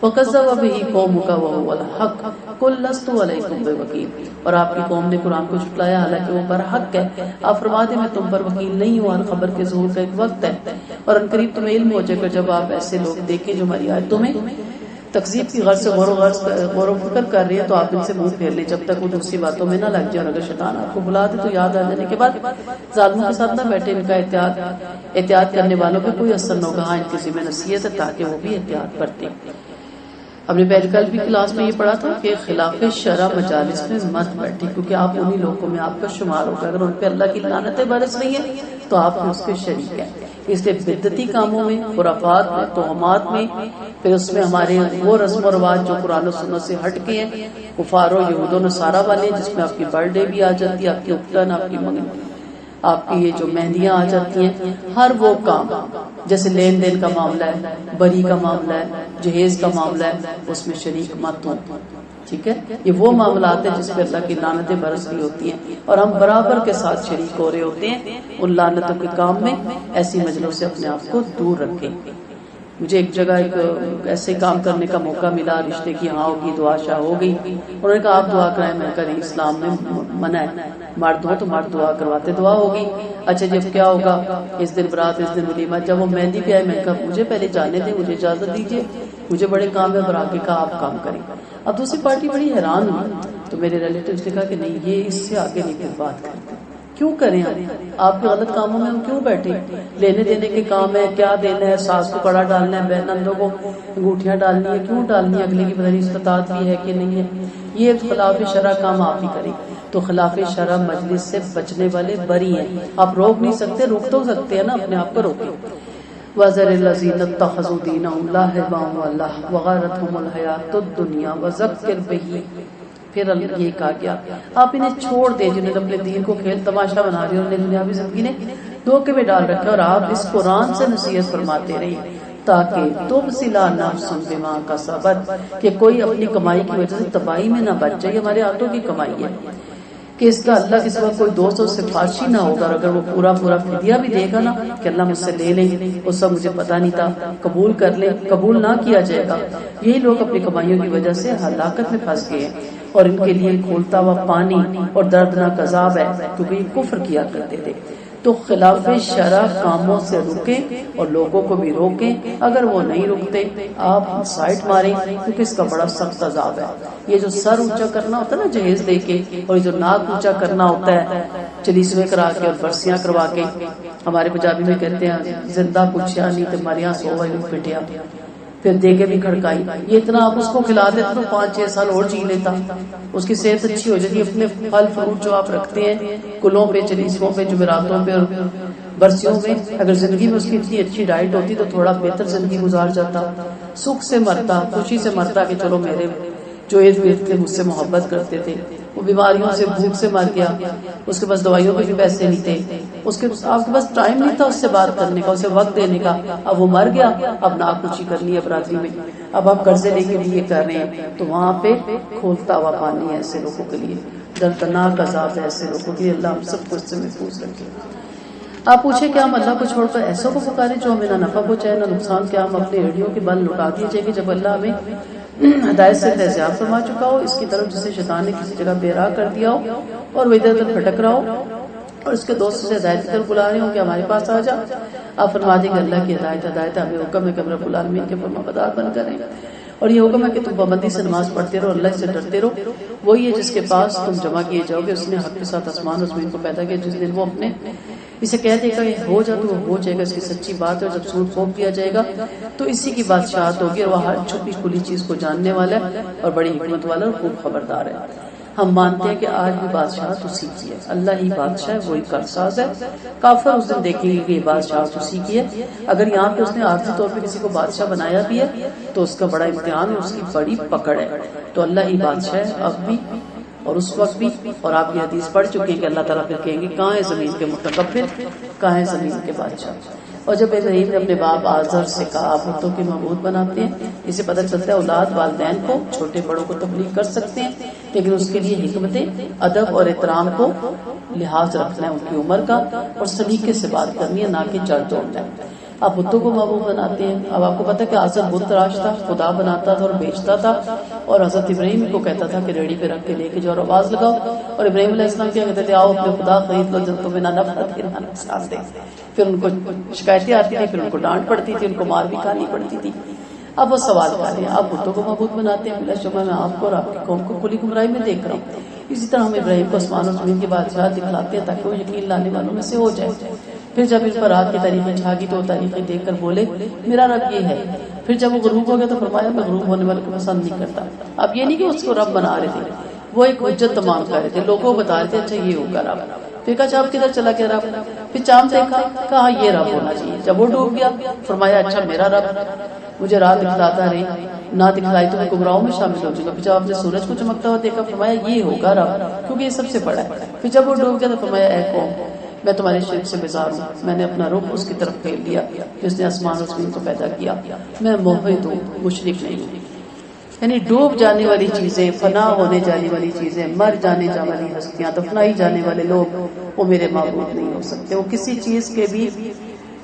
وَكَذَّبَ بِهِ قَوْمُكَ وَهُوَ الْحَقُّ قُل لَّسْتُ عَلَيْكُم بِوَكِيلٍ۔ اور آپ کی قوم نے قرآن کو جھٹلایا حالانکہ وہ برحق ہے۔ آپ فرما دیں میں تم پر وکیل نہیں ہوں، ہر خبر کے ظہور کا ایک وقت ہے، اور ان قریب تمہیں علم ہو جائے گا جب آپ ایسے لوگ دیکھیں جو ہماری آیتوں میں تکذیب کی غرض سے غور و فکر کر رہی ہے تو آپ ان سے منہ پھیر لیں جب تک وہ دوسری باتوں میں نہ لگ جائے۔ اور اگر شیطان آپ کو بلا دے تو یاد آ جانے کے بعد ظالموں کے ساتھ نہ بیٹھے۔ ان کا احتیاط کرنے والوں پہ کوئی اثر نہ ہوگا، ہاں ان کی ذمہ نصیحت ہے تاکہ وہ بھی احتیاط برتیں۔ ہم نے پہلے کل بھی کلاس میں یہ پڑھا تھا کہ خلاف شرع مجالس میں مت بیٹھیں، کیونکہ آپ انہی لوگوں میں آپ کا شمار ہوگا. اگر ان پہ اللہ کی لعنتیں برس رہی ہیں تو آپ اس کے شریک ہیں. اس لیے بدعتی کاموں میں، خرافات میں، توہمات میں، پھر اس میں ہمارے وہ رسم و رواج جو قرآن و سنت سے ہٹ کے ہیں، کفار و یہود و نصارہ والے، جس میں آپ کی برتھ ڈے بھی آ جاتی ہے، آپ کی اپٹن، آپ کی منگنی، آپ کی یہ جو مہندیاں آ جاتی ہیں، ہر وہ کام جیسے لین دین کا معاملہ ہے، بری کا معاملہ ہے، جہیز کا معاملہ ہے، اس میں شریک مت ہوں. ٹھیک ہے، یہ وہ معاملات ہیں جس پہ اللہ کی لعنتیں برس رہی ہوتی ہیں اور ہم برابر کے ساتھ شریک ہو رہے ہوتے ہیں ان لعنتوں کے کام میں. ایسی مجلسوں سے اپنے آپ کو دور رکھیں. مجھے ایک جگہ ایک ایسے کام کرنے کا موقع ملا، رشتے کی ہاں ہوگی، دعا شاہ ہو گئی. انہوں نے کہا آپ دعا کرائیں. میں کہا نہیں، اسلام میں منع ہے، مرد ہو تو مرد دعا کرواتے، دعا ہوگی. اچھا جب کیا ہوگا، اس دن برات، اس دن ولیمہ. جب وہ مہندی پہ آئے میں کہا مجھے پہلے جانے دیں، مجھے اجازت دیجیے، مجھے بڑے کام ہے. برا کے کہا آپ کام کریں. اب دوسری پارٹی بڑی حیران ہوئی تو میرے ریلیٹیوز نے کہا کہ نہیں، یہ اس سے آگے نہیں پھر بات کرتے. کیوں کریں آپ کے غلط کاموں میں ہم کیوں بیٹھے؟ لینے دینے کے کام ہے، کیا دینا ہے، ساس کو کڑا ڈالنا ہے، بہنندوں کو انگوٹھیاں ڈالنی ہے، کیوں ڈالنی ہے؟ اگلے کی پتہ نہیں استطاعت بھی ہے کہ نہیں ہے. یہ خلاف شرع کام آپ ہی کریں. تو خلاف شرع مجلس سے بچنے والے بری ہیں. آپ روک نہیں سکتے، روک تو سکتے ہیں نا، اپنے آپ کو روکیں. وَذَرِ الَّذِينَ اتَّخَذُوا دِينَهُمْ لَهْوًا وَغَرَّتْهُمُ الْحَيَاةُ الدُّنْيَا وَذَكِّرْ بِهِ. پھر یہ کہا گیا آپ انہیں چھوڑ دیں جنہیں اپنے دین کو کھیل تماشا بنا رہے ہیں، انہیں دنیاوی زندگی نے دھوکے میں ڈال رکھا. اور آپ اس قرآن سے نصیحت فرماتے رہیے تاکہ تبصلا نفس بما کسبت، کہ کوئی اپنی کمائی کی وجہ سے تباہی میں نہ بچ جائے. ہمارے ہاتھوں کی کمائی ہے کہ اس کا اللہ کے سوا کوئی دوست اور سفارشی نہ ہوگا. اور اگر وہ پورا فدیہ بھی دے گا نا کہ اللہ مجھ سے لے لیں، اس وقت مجھے پتا نہیں تھا، قبول کر لیں، قبول نہ کیا جائے گا. یہی لوگ اپنی کمائیوں کی وجہ سے ہلاکت میں پھنس گئے ہیں اور ان کے لیے کھولتا ہوا پانی اور دردناک عذاب ہے کیونکہ یہ کفر کیا کرتے تھے. تو خلاف شرع کاموں سے رکیں اور لوگوں کو بھی روکیں. اگر وہ نہیں رکتے آپ سائٹ ماریں کیونکہ اس کا بڑا سخت عذاب ہے. یہ جو سر اونچا کرنا ہوتا ہے نا جہیز دے کے، اور یہ جو ناک اونچا کرنا ہوتا ہے چلیسویں کرا کے اور برسیاں کروا کے، ہمارے پنجابی میں کہتے ہیں زندہ پوچھیا نہیں تو مریاں سو والی پٹیا، پھر دے کے بھی کھڑکائی. یہ اتنا آپ اس کو کھلا دیتے تو 5-6 سال اور جی لیتا، اس کی صحت اچھی ہو جاتی. اپنے پھل فروٹ جو آپ رکھتے ہیں کلوں پہ، چلیسوں پہ، جمعراتوں پہ اور برسیوں میں، اگر زندگی میں اس کی اتنی اچھی ڈائٹ ہوتی تو تھوڑا بہتر زندگی گزار جاتا، سکھ سے مرتا، خوشی سے مرتا کہ چلو میرے جو ارد گرد تھے مجھ سے محبت کرتے تھے وہ بیماریوں سے، بھوک سے مر گیا، اس کے پاس دوائیوں کے بھی پیسے نہیں تھے، اس کے آپ کے پاس ٹائم نہیں تھا اس سے بات کرنے کا، اسے وقت دینے کا. اب وہ مر گیا، اب ناخوشی کرنی ہے برادری میں، اب آپ قرضے لے کے بھی یہ کر رہے ہیں. تو وہاں پہ کھولتا ہوا پانی ہے ایسے لوگوں کے لیے، دردناک عذاب ہے ایسے لوگوں کے لیے. اللہ ہم سب کو اس سے محفوظ رکھے. آپ پوچھیں کہ ہم اللہ کو چھوڑ کر ایسوں کو پکاریں جو ہمیں نہ نفع پہنچائے نہ نقصان؟ کیا ہم اپنے ایڑیوں کے بل لٹا دیے جائیں گے جب اللہ ہمیں ہدایت سے دستیاب فرما چکا ہو، اس کی طرف جسے شیطان نے کسی جگہ بے راہ کر دیا ہو اور وہ ادھر ادھر بھٹک رہا ہو اور اس کے دوستوں سے ہدایت کی طرف بلا رہے ہوں کہ ہمارے پاس آ جا. آپ فرما دیں کہ اللہ کی ہدایت ہمیں حکم ہے کہ ہم رب العالمین کے فرما بردار بن کر رہیں. اور یہ حکم ہے کہ تم پابندی سے نماز پڑھتے رہو، اللہ سے ڈرتے رہو. وہی ہے جس کے پاس تم جمع کیے جاؤ گے. اس نے حق کے ساتھ آسمان اور زمین کو پیدا کیا. جس دن وہ اپنے اسے کہہ دے گا یہ ہو جا تو وہ ہو جائے گا، اس کی سچی بات ہے. اور جب سود پھونک دیا جائے گا تو اسی کی بادشاہت ہوگی. اور وہ ہر چھپی کھلی چیز کو جاننے والا ہے اور بڑی حکمت والا اور خوب خبردار ہے. ہم مانتے ہیں کہ آج بھی بادشاہت اسی کی ہے، اللہ ہی بادشاہ ہے، وہی کارساز ہے. کافر اس دن دیکھیں گے کہ یہ بادشاہت اسی کی ہے. اگر یہاں پہ اس نے عارضی طور پہ کسی کو بادشاہ بنایا بھی ہے تو اس کا بڑا امتحان ہے، اس کی بڑی پکڑ ہے. تو اللہ ہی بادشاہ ہے اب بھی اور اس وقت بھی. اور آپ یہ حدیث پڑھ چکے ہیں کہ اللہ تعالیٰ پھر کہیں گے کہاں ہے زمین کے متکبر، کہاں ہے زمین کے بادشاہ. اور جب ابراہیم نے اپنے باپ آزر سے کہا آپ بتوں کی معبود بناتے ہیں، اسے پتہ چلتا ہے اولاد والدین کو، چھوٹے بڑوں کو تبلیغ کر سکتے ہیں، لیکن اس کے لیے حکمت ادب اور احترام کو لحاظ رکھنا ہے، ان کی عمر کا، اور سلیقے سے بات کرنی ہے، نہ کہ چڑھ دوڑنا ہے. آپ بتوں کو معبود بناتے ہیں. اب آپ کو پتا کہ آزر بت تراشتا، خدا بناتا تھا اور بیچتا تھا، اور حضرت ابراہیم کو کہتا تھا کہ ریڑھی پہ رکھ کے لے کے جاؤ اور آواز لگاؤ. اور ابراہیم علیہ السلام کیا کہتے تھے، آؤ اپنے خدا خرید لو جن تمہیں نہ نفع دے نہ نقصان دے. پھر ان کو شکایتیں آتی تھیں، پھر ان کو ڈانٹ پڑتی تھی، ان کو مار بھی کھانی پڑتی تھی. اب وہ سوال کر رہے ہیں آپ بتوں کو معبود بناتے ہیں، بلا شبہ میں آپ کو اور آپ کی قوم کو کھلی گمراہی میں دیکھ رہا ہوں. اسی طرح ہم ابراہیم کو آسمان و زمین کی بادشاہ دکھلاتے ہیں تاکہ وہ یقین لانے والوں میں سے ہو جائے. پھر جب ان پر رات کی تاریخیں چھاگی تو وہ تاریخیں دیکھ کر بولے میرا رب یہ ہے. پھر جب وہ غروب ہو گیا تو فرمایا میں غروب ہونے والے کو پسند نہیں کرتا. اب یہ نہیں کہ اس کو رب بنا رہے تھے, وہ ایک حجت تمام کر رہے تھے, لوگوں کو بتا رہے تھے اچھا یہ ہوگا رب. پھر کہا چاند کدھر چلا گیا رب, پھر چاند دیکھا کہا یہ رب ہونا چاہیے. جب وہ ڈوب گیا فرمایا اچھا میرا رب مجھے رات دکھلاتا رہے, نہ دکھلائی تو میں گمراہوں میں شامل ہو جاؤں گا. پھر جب آپ نے سورج کو چمکتا ہوا دیکھا فرمایا یہ ہوگا رب کیونکہ یہ سب سے بڑا ہے. پھر جب وہ ڈوب گیا تو فرمایا اے قوم میں تمہارے شرک سے بیزار ہوں, میں نے اپنا رخ اس کی طرف پھیر لیا جس نے آسمان اور زمین کو پیدا کیا, میں موحد ہوں مشرک نہیں ہوں. یعنی ڈوب جانے والی چیزیں, فنا ہونے جانے والی چیزیں, مر جانے والی ہستیاں, دفنائی جانے والے لوگ وہ میرے معبود نہیں ہو سکتے. وہ کسی چیز کے بھی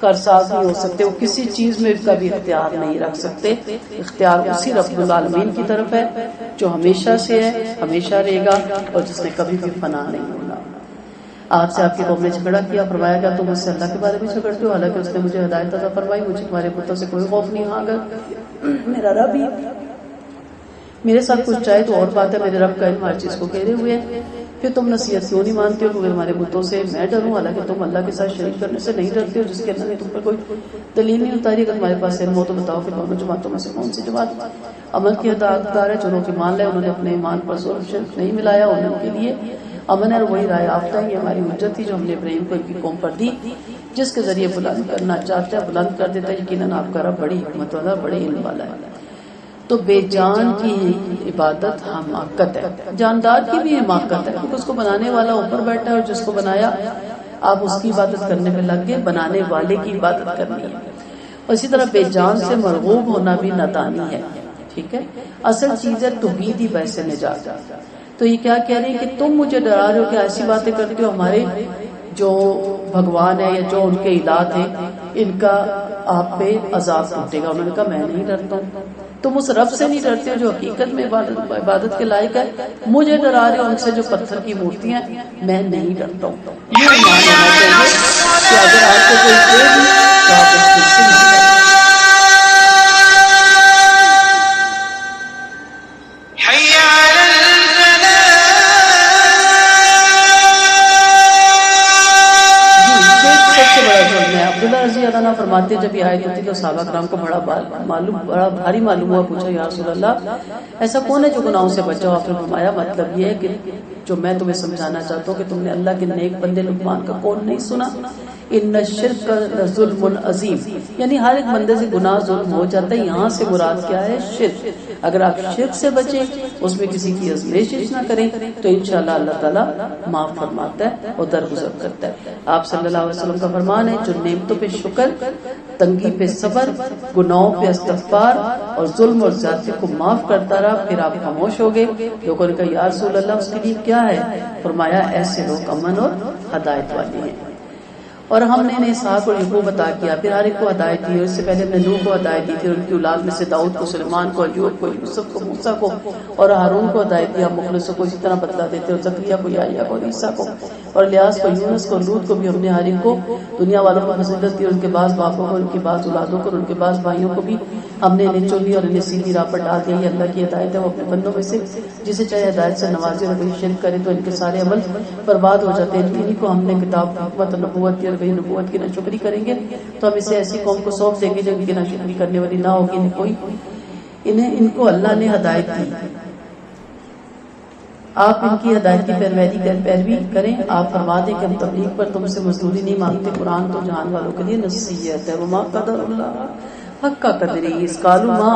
کارساز نہیں ہو سکتے, وہ کسی چیز میں کا بھی اختیار نہیں رکھ سکتے. اختیار اسی رب العالمین کی طرف ہے جو ہمیشہ سے ہے, ہمیشہ رہے گا, اور جس نے کبھی بھی فنا نہیں ہونا. آپ سے آپ کی قوم نے جھگڑا کیا, فرمایا گیا تم مجھ سے اللہ کے بارے میں جھگڑتے ہو, حالانکہ اس نے مجھے ہدایت عطا فرمائی. مجھے تمہارے بتوں سے کوئی خوف نہیں. ہاں اگر میرا رب ہی میرے ساتھ کچھ چاہے تو اور بات ہے, میرے رب کا علم ہر چیز کو گھیرے ہوئے ہے. پھر تم نصیحت کیوں نہیں مانتے ہو کہ ہمارے بتوں سے میں ڈروں, حالانکہ تم اللہ کے ساتھ شریک کرنے سے نہیں ڈرتے ہو جس کے اللہ نے تم پر کوئی دلیل نہیں اتاری. اگر تمہارے پاس علم ہو تو بتاؤ کہ دونوں جماعتوں میں سے کون سی جماعت امن کی حقدار ہے. جو لوگ ایمان لائے انہوں نے اپنے ایمان پر ظلم شرک نہیں ملایا, ان کے لیے امن ہے اور وہی رائے یافتہ ہے. یہ ہماری حجت تھی جو ہم نے ابراہیم کو ان کی قوم پر دی, جس کے ذریعے بلند کرنا چاہتا ہے بلند کر دیتا ہے. یقیناً آپ کا رب بڑی حکمت والا, بڑے علم والا ہے. تو بے جان کی عبادت حماقت ہے, جاندار کی بھی حماقت ہے, کیونکہ اس کو بنانے والا اوپر بیٹھا ہے اور جس کو بنایا آپ اس کی عبادت کرنے میں لگ گئے, بنانے والے کی عبادت کرنی ہے. اور اسی طرح بے جان سے مرغوب ہونا بھی نادانی ہے. ٹھیک ہے, اصل چیز ہے توحید ہی باعث نجات. تو یہ کیا کہہ رہے ہیں کہ تم مجھے ڈرا رہے ہو کہ ایسی باتیں کرتے ہو, ہمارے جو بھگوان ہے یا جو ان کے الہات ہیں ان کا آپ پہ عذاب ٹوٹے گا. انہوں نے کہا میں نہیں ڈرتا ہوں. تم اس رب سے نہیں ڈرتے ہو جو حقیقت میں عبادت کے لائق ہے, مجھے ڈرا رہے ہو ان سے جو پتھر کی مورتیاں ہیں, میں نہیں ڈرتا ہوں. یہ ایمان ہونا چاہیے کہ اگر آپ کو کوئی دے بھی تو آپ اس سے نہیں ڈرتے. عبداللہ رضی اللہ عنہ فرماتے جب یہ آیت ہوتی تو صحابہ کرام کو بڑا بھاری معلوم ہوا. پوچھا یا رسول اللہ ایسا کون ہے جو گناہوں سے بچا ہو؟ آپ نے فرمایا مطلب یہ ہے کہ جو میں تمہیں سمجھانا چاہتا ہوں کہ تم نے اللہ کے نیک بندے لقمان کا قول نہیں سنا, ان الشرک ظلم عظیم, یعنی ہر ایک بندے سے گناہ ظلم ہو جاتا ہے. یہاں سے مراد کیا ہے؟ شرک. اگر آپ شرک سے بچیں, اس میں کسی کی آزمائش نہ کریں تو انشاءاللہ اللہ تعالیٰ معاف فرماتا ہے اور درگزر کرتا ہے. آپ صلی اللہ علیہ وسلم کا فرمان ہے جو نعمتوں پہ شکر, تنگی پہ صبر, گناہوں پہ استغفار اور ظلم اور زیادتی کو معاف کرتا رہا پھر آپ خاموش ہو گئے. لوگوں نے کہا یا رسول اللہ اس کے لیے کیا ہے؟ فرمایا ایسے لوگ امن اور ہدایت والے ہیں. اور ہم نے انہیں اسحاق اور یعقوب عطا کیا, پھر ہر ایک کو ہدایت دی, اور اس سے پہلے ہم نے نوح کو ہدایت دی تھی, اور ان کی اولاد میں سے داؤد کو, سلیمان کو, ایوب کو, یوسف کو, موسیٰ کو اور ہارون کو ہدایت دیا. مخلصوں کو اسی طرح بدلا دیتے, اور زکریا کو, یحییٰ کو, عیسیٰ کو اور الیاس کو, یونس کو, لوط کو بھی ہم نے ہر ایک کو دنیا والوں کو فضیلت دی. اور ان کے بعض باپوں کو, ان کی بعض اولادوں کو, اور ان کے بعض بھائیوں کو بھی ہم نے انہیں چن لیا اور انہیں سیدھی راہ پر ڈال دیا. یہ اللہ کی ہدایت ہے, وہ اپنے بندوں میں سے جسے چاہے ہدایت سے نوازے, اور کوئی شرک کرے تو ان کے سارے عمل برباد ہو جاتے ہیں. انہیں کو ہم نے کتاب حکمت اور نبوت دی, اور وہی نبوت کی ناشکری کریں گے تو ہم اسے ایسی قوم کو سونپ دیں گے جو ان کی ناشکری کرنے والی نہ ہوگی. ان کو اللہ نے ہدایت دی, آپ ان کی ہدایت کی پیروی کریں. آپ فرما دیں کہ ہم تبلیغ پر تم سے مزدوری نہیں مانگتے, قرآن تو جہان والوں کے لیے نصیحت ہے. وما قدر اللہ حق قدرہ اذ قالوا ما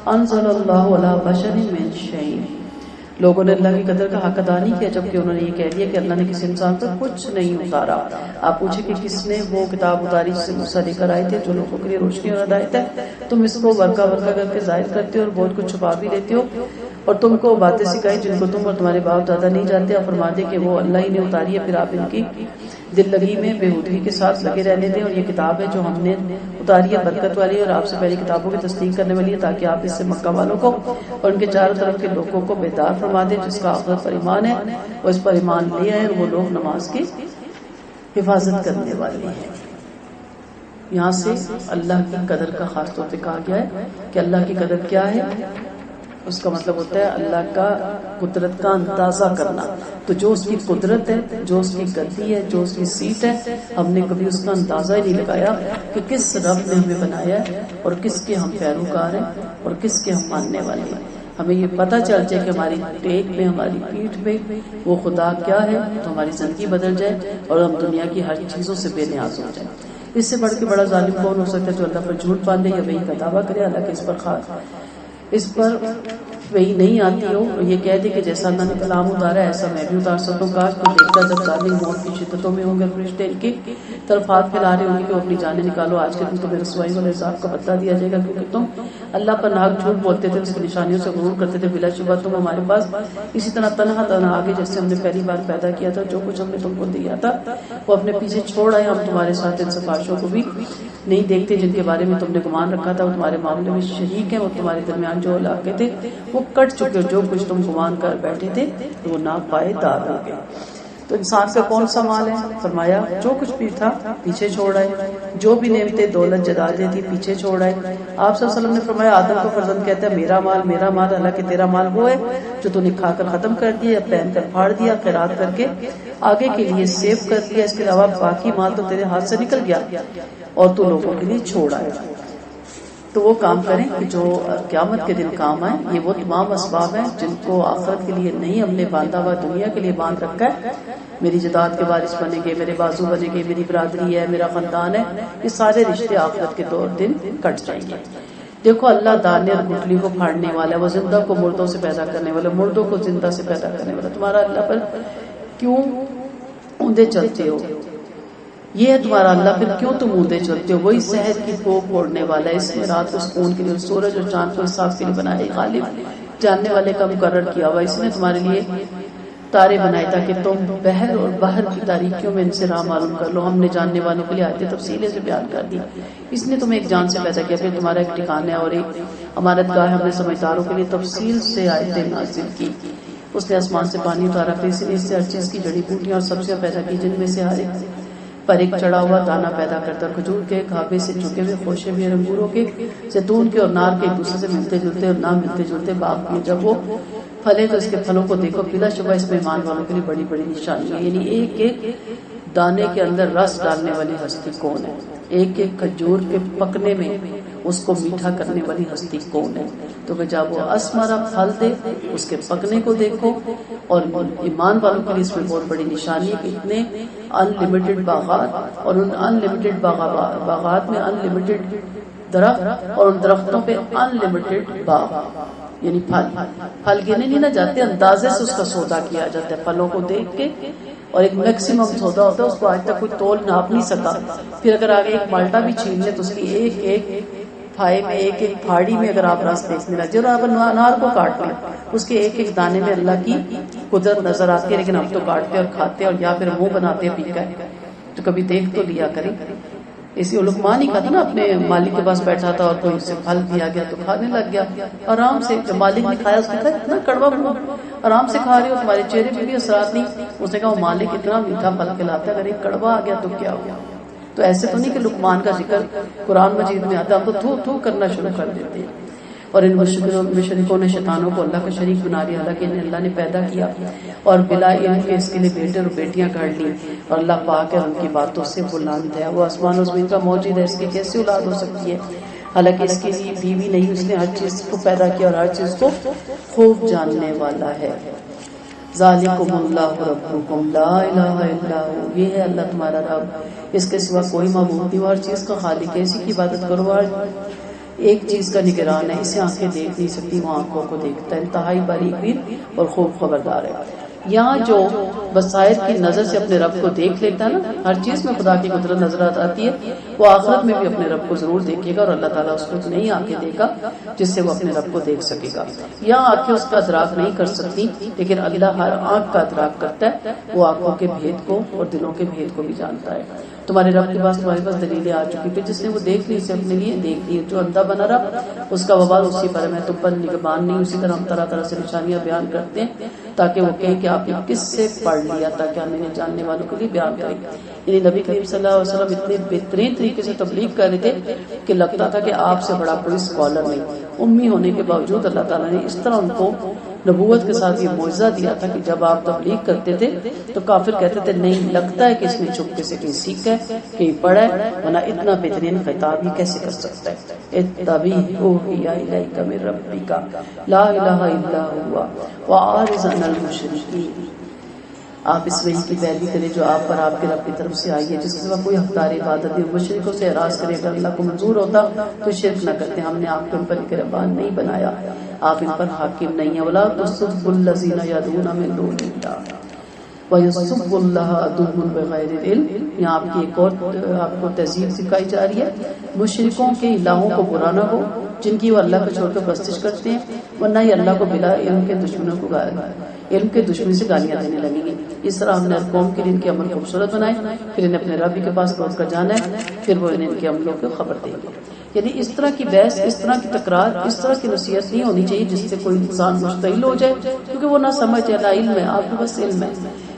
انزل اللہ علی بشر من شیء. لوگوں نے اللہ کی قدر کا حق ادا نہیں کیا جبکہ انہوں نے یہ کہہ دیا کہ اللہ نے کسی انسان پر کچھ نہیں اتارا. آپ پوچھیں کہ کس نے وہ کتاب اتاری جس سے موسیٰ لے کر آئے تھے جو لوگوں کے لیے روشنی اور ہدایت ہے؟ تم اس کو ورقہ کر کے ظاہر کرتے ہو اور بہت کچھ چھپا بھی لیتے ہو, اور تم کو باتیں سکھائی جن کو تم اور تمہارے باپ دادا نہیں جانتے. اور فرما دے کہ وہ اللہ ہی نے اتاری ہے, پھر آپ ان کی دل لگی میں بےہودگی کے ساتھ لگے رہنے دیں. اور یہ کتاب ہے جو ہم نے اتاری ہے برکت والی اور آپ سے پہلی کتابوں کی تصدیق کرنے والی ہے, تاکہ آپ اس سے مکہ والوں کو اور ان کے چاروں طرف کے لوگوں کو بیدار فرما دیں. جس کا آخرت پر ایمان ہے وہ اس پر ایمان لے آئے, اور وہ لوگ نماز کی حفاظت کرنے والے ہیں. یہاں سے اللہ کی قدر کا خاص طور پہ کہا گیا ہے کہ اللہ کی قدر کیا ہے؟ اس کا مطلب ہوتا ہے اللہ کا قدرت کا اندازہ کرنا. تو جو اس کی قدرت ہے، جو اس کی گدی ہے، جو اس کی سیٹ ہے، ہم نے کبھی اس کا اندازہ ہی نہیں لگایا کہ کس رب نے ہمیں بنایا ہے اور کس کے ہم پیروکار ہیں اور کس کے ہم ماننے والے ہیں. ہمیں یہ پتہ چل جائے کہ ہماری ٹیک میں، ہماری پیٹھ میں وہ خدا کیا ہے، تو ہماری زندگی بدل جائے اور ہم دنیا کی ہر چیزوں سے بے نیاز ہو جائیں. اس سے بڑھ کے بڑا ظالم کون ہو سکتا ہے جو اللہ پر جھوٹ باندھے یا وہی کا دعویٰ کرے حالانکہ اس پر وہی نہیں آتی ہو، اور یہ کہہ دے کہ جیسا اللہ نے کلام اتارا ہے ایسا میں بھی اتار سکتا ہوں. کاش تو دیکھتا جب ظالم موت کی شدتوں میں ہوں گے، فرشتے ان کی طرف ہاتھ پھیلا رہے ہوں گے کہ وہ اپنی جانیں نکالو، آج کے دن تمہیں رسوائی والے عذاب کا بدلہ دیا جائے گا کیونکہ تم اللہ پر ناک جھوٹ بولتے تھے، اس کی نشانیوں سے غرور کرتے تھے. بلا شبہ تم ہمارے پاس اسی طرح تنہا آگے جیسے ہم نے پہلی بار پیدا کیا تھا. جو کچھ ہم نے تم کو دیا تھا وہ اپنے پیچھے چھوڑ آئے. ہم تمہارے ساتھ ان سفارشوں کو بھی نہیں دیکھتے جن کے بارے میں تم نے گمان رکھا تھا وہ تمہارے معاملے میں شریک ہیں. وہ تمہارے درمیان جو علاقے تھے وہ کٹ چکے، جو کچھ تم گمان کر بیٹھے تھے وہ ناپائیدار ہو گئے. تو انسان کا کون سا مال ہے؟ فرمایا جو کچھ بھی تھا پیچھے چھوڑ آئے، جو بھی نعمتیں دولت جائیدادیں تھی پیچھے چھوڑ آئے. آپ صلی اللہ علیہ وسلم نے فرمایا آدم کو فرزند کہتا ہے میرا مال میرا مال، حالانکہ تیرا مال وہ ہے جو تو نے کھا کر ختم کر دیا یا پہن کر پھاڑ دیا، خیرات کر کے آگے کے لیے سیو کر دیا. اس کے علاوہ باقی مال تو تیرے ہاتھ سے نکل گیا اور تو لوگوں کے لیے چھوڑ آئے. تو وہ کام کریں کہ جو قیامت کے دن کام آئے. یہ وہ تمام اسباب ہیں جن کو آخرت کے لیے نہیں ہم نے باندھا ہوا، دنیا کے لیے باندھ رکھا ہے. میری جداد کے وارث بنیں گے، میرے بازو بنیں گے، میری برادری ہے، میرا خاندان ہے. یہ سارے رشتے آخرت کے دن کٹ جائیں گے. دیکھو اللہ دانے اور گٹھلی کو پھاڑنے والا ہے، وہ زندہ کو مردوں سے پیدا کرنے والا، مردوں کو زندہ سے پیدا کرنے والا. تمہارا اللہ پر کیوں اوندے چلتے ہو؟ یہ ہے تمہارا اللہ، پھر کیوں تم اوندے چلتے ہو؟ وہی شہد کی پھوک اوڑھنے والا ہے، اس نے رات کو سکون کے لیے، سورج اور چاند کو حساب کے لیے بنایا، غالب جاننے والے کا مقرر کیا ہوا. اس نے تمہارے لیے تارے بنائے تاکہ تم بحر اور باہر کی تاریکیوں میں ان سے راہ معلوم کر لو. ہم نے جاننے والوں کے لیے آیتیں تفصیل سے بیان کر دی. اس نے تمہیں ایک جان سے پیدا کیا، پھر تمہارا ایک ٹھکانہ اور ایک امانت گاہ. ہم نے سمجھداروں کے لیے تفصیل سے آیتیں نازل کی. اس نے آسمان سے پانی اتارا، پھر اس نے اس سے ہر چیز کی جڑی بوٹیاں اور سبزیاں پیدا کی جن میں سے ہر ایک پر ایک چڑھا ہوا دانا پیدا کرتا. کھجور کے گھابے سے چکے ہوئے خوشے ہوئے انگوروں کے، زیتون کے اور نار کے ایک دوسرے سے ملتے جلتے اور نہ ملتے جلتے باغ میں جب وہ پھلے تو اس کے پھلوں کو دیکھو. بلا شبہ اس میں ایمان والوں کے لیے بڑی بڑی نشانی ہے. یعنی ایک ایک دانے کے اندر رس ڈالنے والی ہستی کون ہے؟ ایک ایک کھجور کے پکنے میں اس کو میٹھا کرنے والی ہستی کون ہے؟ تو جب وہ اسمرا پھل دے اس کے پکنے کو دیکھو. اور ایمان والوں کے لیے اس میں بہت بڑی نشانی ہے کہ اتنے ان لمیٹڈ باغات، اور ان ان لمیٹڈ باغات میں ان لمیٹڈ درخت، اور ان درختوں پہ ان لمیٹڈ باغ. یعنی پھل گنے نہیں نہ جاتے، اندازے سے اس کا سودا کیا جاتا ہے. پھلوں کو دیکھ کے، اور ایک میکسیمم سودا ہوتا ہے، اس کو آج تک کوئی تول ناپ نہیں سکا. پھر اگر آگے ایک مالٹا بھی چھین لے تو اس کی ایک ایک پھائے میں، ایک ایک پھاڑی میں اگر آپ رس دیکھنے لگے، اور آپ انار کو کاٹ لیں اس کے ایک ایک دانے میں اللہ کی قدرت نظر آتی ہے. لیکن ہم تو کاٹتے اور کھاتے اور یا پھر منہ بناتے ہیں پھیکا ہے. تو کبھی دیکھ تو لیا کریں. اسی لقمان ہی کہا تھا نا، اپنے مالک کے پاس بیٹھا تھا اور کوئی اسے پھل دیا گیا تو کھانے لگ گیا آرام سے. جب مالک نے کھایا اس نے کہا اتنا کڑوا آرام سے کھا رہے ہو، تمہارے چہرے پہ بھی اثرات نہیں. اس نے کہا وہ مالک اتنا میٹھا پھل کھلاتا ہے، اگر ایک کڑوا آ گیا تو کیا ہو گیا؟ تو ایسے تو نہیں کہ لقمان کا ذکر قرآن مجید میں آتا، ہم تو تھو تھو کرنا شروع کر دیتے ہیں. اور ان مشرکوں نے شیطانوں کو اللہ کا شریک بنا لیا، حالانکہ انہیں اللہ نے پیدا کیا اور بلا علم کے اس کے لیے بیٹے اور بیٹیاں گھڑ لی. اور اللہ پاک ہے ان کی باتوں سے بلند ہے، وہ آسمان و زمین کا موجود ہے، اس کی کیسے اولاد ہو سکتی ہے؟ حالانکہ اس کے لیے بیوی نہیں، اس نے ہر چیز کو پیدا کیا اور ہر چیز کو خوب جاننے والا ہے. ذالکم اللہ ربکم لا الہ الا ہو، یہ ہے اللہ تمہارا رب، اس کے سوا کوئی معبود نہیں. وہ ہر چیز کا خالق ہے، اسی کی عبادت کرو. ہر ایک چیز کا نگران ہے، اسے آنکھیں دیکھ نہیں سکتی، وہ آنکھوں کو دیکھتا ہے، انتہائی باریک بین اور خوب خبردار ہے. یہاں جو بصائر کی نظر سے اپنے رب کو دیکھ لیتا ہے نا، ہر چیز میں خدا کی قدرت نظر آتی ہے، وہ آخرت میں بھی اپنے رب کو ضرور دیکھے گا. اور اللہ تعالیٰ اس کو نئی آنکھیں دے گا جس سے وہ اپنے رب کو دیکھ سکے گا. یہاں آنکھیں اس کا ادراک نہیں کر سکتی، لیکن اللہ ہر آنکھ کا ادراک کرتا ہے. وہ آنکھوں کے بھید کو اور دلوں کے بھید کو بھی جانتا ہے. تمہارے رب کے پاس تمہارے پاس دلیلیں آ چکی تھی، جس نے وہ دیکھ لی اسے اپنے لیے دیکھ لی. جو اندھا بنا رہا اس کا وبال اسی پر ہے، تم پر نگہبان نہیں. اسی طرح ہم طرح طرح سے نشانیاں بیان کرتے ہیں تاکہ وہ کہیں کہ آپ نے کس سے پڑھ لیا تاکہ ہم انہیں جاننے والوں کے لیے بیان کریں. یعنی نبی کریم صلی اللہ علیہ وسلم اتنے بہترین طریقے سے تبلیغ کر رہے تھے کہ لگتا تھا کہ آپ سے بڑا کوئی اسکالر نہیں. امی ہونے کے باوجود اللہ تعالیٰ نے اس طرح ان کو نبوت کے ساتھ یہ معجزہ دیا تھا کہ جب آپ تبلیغ کرتے تھے تو کافر کہتے تھے نہیں لگتا ہے کہ اس نے چپکے سے کہیں سیکھا ہے کہیں پڑھا ہے ورنہ اتنا بہترین خطاب یہ کیسے کر سکتا ہے. اتبع اوحی الیک من ربک لا الہ الا هو واعرض عن المشرکین. آپ اس وحی کی پیروی کریں جو آپ پر آپ کے رب کی طرف سے آئی ہے جس کے سوا کوئی حقدار عبادت نہیں. مشرکوں سے اعراض کرے اگر اللہ کو منظور ہوتا تو شرک نہ کرتے. ہم نے آپ کو ان پر نگہبان نہیں بنایا, آپ ان پر حاکم نہیں ہیں. ولا تسبوا الذین یدعون من دون اللہ وَيَسُبُّ اللَّهَ عَدُوٌّ بِغَيْرِ الْعِلْمِ. یہاں آپ کی ایک اور آپ کو تہذیب سکھائی جا رہی ہے. مشرکوں کے الہوں کو برا نہ ہو جن کی وہ اللہ کو چھوڑ کر پرستش کرتے ہیں, ورنہ یہ اللہ کو بلا علم کے دشمنوں کو علم کے دشمن سے گالیاں دینے لگیں گے. اس طرح ہم نے قوم کے لیے ان کے عمل خوبصورت بنائے, پھر انہیں اپنے رب کے پاس لوٹ کر جانا ہے, پھر وہ انہیں ان کے عملوں کو خبر دیں گے. یعنی اس طرح کی بحث, اس طرح کی تکرار, اس طرح کی نصیحت نہیں ہونی چاہیے جس سے کوئی انسان مشتعل ہو جائے, کیونکہ وہ نہ سمجھ ہے نہ علم ہے, آپ کو بس علم ہے.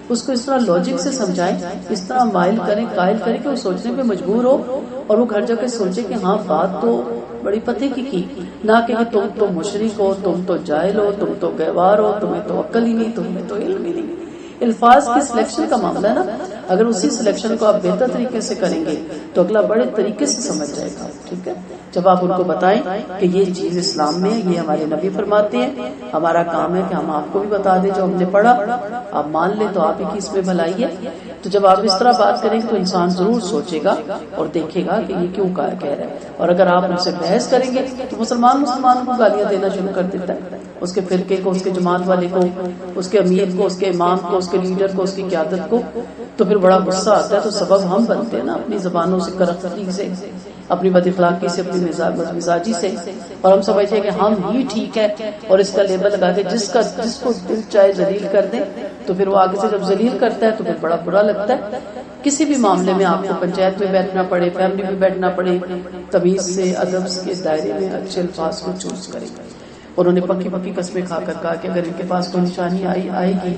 اس کو اس طرح لاجک سے سمجھائیں, اس طرح مائل کریں, قائل کریں کہ وہ سوچنے پہ مجبور ہو اور وہ گھر جا کے سوچے کہ ہاں بات تو بڑی پتے کی, نہ کہ تم تو مشرک ہو, تم تو جاہل ہو, تم تو گہوار ہو, تمہیں تو عقل ہی نہیں, تمہیں تو علم ہی نہیں. الفاظ کی سلیکشن کا معاملہ ہے نا, اگر اسی سلیکشن کو آپ بہتر طریقے سے کریں گے تو اگلا بڑے طریقے سے سمجھ جائے گا. ٹھیک ہے, جب آپ ان کو بتائیں کہ یہ چیز اسلام میں ہے, یہ ہمارے نبی فرماتے ہیں, ہمارا کام ہے کہ ہم آپ کو بھی بتا دیں جو ہم نے پڑھا, آپ مان لیں تو آپ ہی کی اس میں بھلائی ہے. تو جب آپ اس طرح بات کریں گے تو انسان ضرور سوچے گا اور دیکھے گا کہ یہ کیوں کہہ رہا ہے. اور اگر آپ ان سے بحث کریں گے تو مسلمانوں کو گالیاں دینا شروع کر دیتا ہے, اس کے فرقے کو, اس کے جماعت والے کو, اس کے امیر کو, اس کے امام کو, اس کے لیڈر کو, اس کی قیادت کو. تو پھر بڑا غصہ آتا ہے. تو سبب ہم بنتے ہیں نا اپنی زبانوں سے, کرفتگی سے, اپنی بد اخلاقی سے, اپنی مزاجی سے, اور ہم سمجھتے ہیں کہ ہم ہی ٹھیک ہے اور اس کا لیبل لگا کے جس کو دل چاہے ذلیل کر دیں, تو پھر وہ آگے سے جب ذلیل کرتا ہے تو پھر بڑا برا لگتا ہے. کسی بھی معاملے میں آپ کو پنچایت میں بیٹھنا پڑے, فیملی میں بیٹھنا پڑے, تمیز سے, ادب کے دائرے میں اچھے الفاظ کو چوز کریں. انہوں نے پکی قسمیں کھا کر کہا کہ اگر ان کے پاس کوئی نشانی آئے گی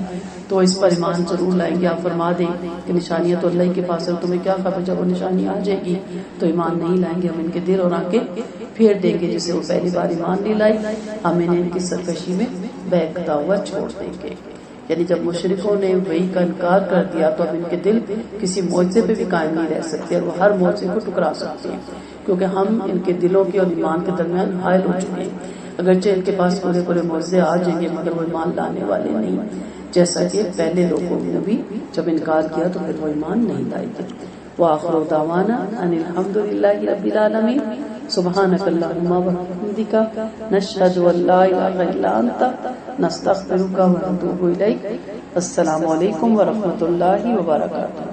تو اس پر ایمان ضرور لائیں گے. آپ فرما دیں کہ نشانیاں تو اللہ کے پاس ہے, تمہیں کیا خبر جب وہ نشانی آ جائے گی تو ایمان نہیں لائیں گے. ہم ان کے دل اور آنکھیں پھیر دیں گے جسے وہ پہلی بار ایمان نہیں لائی, ہم انہیں ان کی سرکشی میں بہکتا ہوا چھوڑ دیں گے. یعنی جب مشرکوں نے وحی کا انکار کر دیا تو اب ان کے دل کسی معجزے پہ بھی قائم نہیں رہ سکتے اور وہ ہر معجزے کو ٹکرا سکتے ہیں, کیونکہ ہم ان کے دلوں کے اور ایمان کے درمیان حائل ہو چکے ہیں. اگرچہ ان کے پاس پورے معجزے آ جائیں گے مگر وہ ایمان لانے والے نہیں, جیسا کہ پہلے لوگوں نے بھی جب انکار کیا تو پھر وہ ایمان نہیں لائے گے. وآخر دعوانا ان الحمد للہ رب العالمین. سبحانک اللہم وبحمدک, نشہد ان لا الہ الا انت, نستغفرک ونتوب الیک. السلام علیکم ورحمۃ اللہ وبرکاتہ.